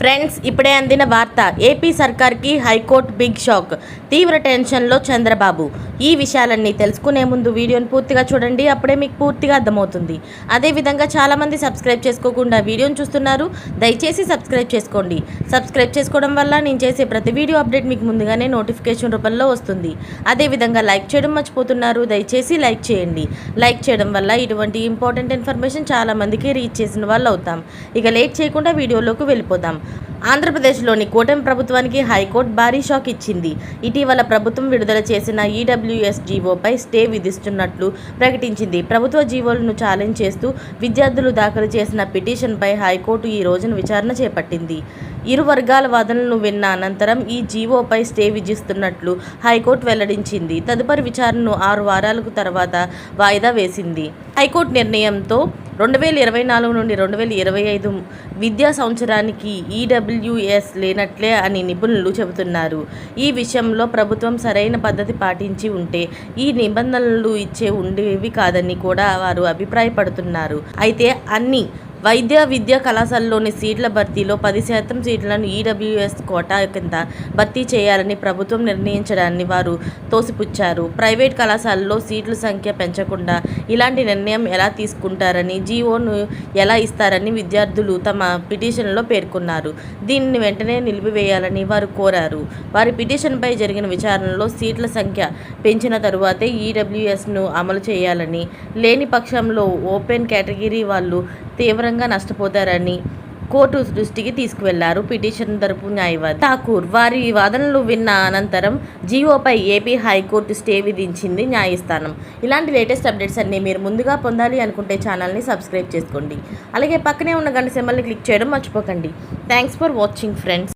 Friends, ఇప్పుడే అందిన వార్త. ఏపీ సర్కార్కి హైకోర్టు బిగ్ షాక్. తీవ్ర టెన్షన్లో చంద్రబాబు. ఈ విషయాలన్నీ తెలుసుకునే ముందు వీడియోని పూర్తిగా చూడండి, అప్పుడే మీకు పూర్తిగా అర్థమవుతుంది. అదేవిధంగా చాలామంది సబ్స్క్రైబ్ చేసుకోకుండా వీడియోని చూస్తున్నారు, దయచేసి సబ్స్క్రైబ్ చేసుకోండి. సబ్స్క్రైబ్ చేసుకోవడం వల్ల నేను చేసే ప్రతి వీడియో అప్డేట్ మీకు ముందుగానే నోటిఫికేషన్ రూపంలో వస్తుంది. అదేవిధంగా లైక్ చేయడం మర్చిపోతున్నారు, దయచేసి లైక్ చేయండి. లైక్ చేయడం వల్ల ఇటువంటి ఇంపార్టెంట్ ఇన్ఫర్మేషన్ చాలామందికి రీచ్ చేసిన వాళ్ళు అవుతాం. ఇక లేట్ చేయకుండా వీడియోలోకి వెళ్ళిపోదాం. ఆంధ్రప్రదేశ్లోని కూటమి ప్రభుత్వానికి హైకోర్టు భారీ షాక్ ఇచ్చింది. ఇటీవల ప్రభుత్వం విడుదల చేసిన ఈడబ్ల్యూఎస్ జీవోపై స్టే విధిస్తున్నట్లు ప్రకటించింది. ప్రభుత్వ జీవోలను ఛాలెంజ్ చేస్తూ విద్యార్థులు దాఖలు చేసిన పిటిషన్పై హైకోర్టు ఈ రోజున విచారణ చేపట్టింది. ఇరు వర్గాల వాదనలను విన్న అనంతరం ఈ జీవోపై స్టే విధిస్తున్నట్లు హైకోర్టు వెల్లడించింది. తదుపరి విచారణను 6 వారాలకు తర్వాత వాయిదా వేసింది. హైకోర్టు నిర్ణయంతో 2024 నుండి 2025 విద్యా సంవత్సరానికి ఈడబ్ల్యూఎస్ లేనట్లే అని నిపుణులు చెబుతున్నారు. ఈ విషయంలో ప్రభుత్వం సరైన పద్ధతి పాటించి ఉంటే ఈ నిబంధనలు ఉండేవి కాదని కూడా వారు అభిప్రాయపడుతున్నారు. అయితే అన్ని విద్యా కళాశాలలోని సీట్ల భర్తీలో 10% సీట్లను ఈడబ్ల్యూఎస్ కోటా కింద భర్తీ చేయాలని ప్రభుత్వం నిర్ణయించడాన్ని వారు తోసిపుచ్చారు. ప్రైవేట్ కళాశాలల్లో సీట్ల సంఖ్య పెంచకుండా ఇలాంటి నిర్ణయం ఎలా తీసుకుంటారని, జీవోను ఎలా ఇస్తారని విద్యార్థులు తమ పిటిషన్లో పేర్కొన్నారు. దీనిని వెంటనే నిలిపివేయాలని వారు కోరారు. వారి పిటిషన్పై జరిగిన విచారణలో సీట్ల సంఖ్య పెంచిన తరువాతే ఈడబ్ల్యూఎస్ను అమలు చేయాలని, లేని పక్షంలో ఓపెన్ కేటగిరీ వాళ్ళు తీవ్రంగా నష్టపోతారని కోర్టు దృష్టికి తీసుకువెళ్లారు పిటిషన్ తరపు న్యాయవాది ఠాకూర్. వారి వాదనలు విన్న అనంతరం జీవోపై ఏపీ హైకోర్టు స్టే విధించింది న్యాయస్థానం. ఇలాంటి లేటెస్ట్ అప్డేట్స్ అన్నీ మీరు ముందుగా పొందాలి అనుకుంటే ఛానల్ని సబ్స్క్రైబ్ చేసుకోండి. అలాగే పక్కనే ఉన్న గంట సింబల్ని క్లిక్ చేయడం మర్చిపోకండి. Thanks for watching friends.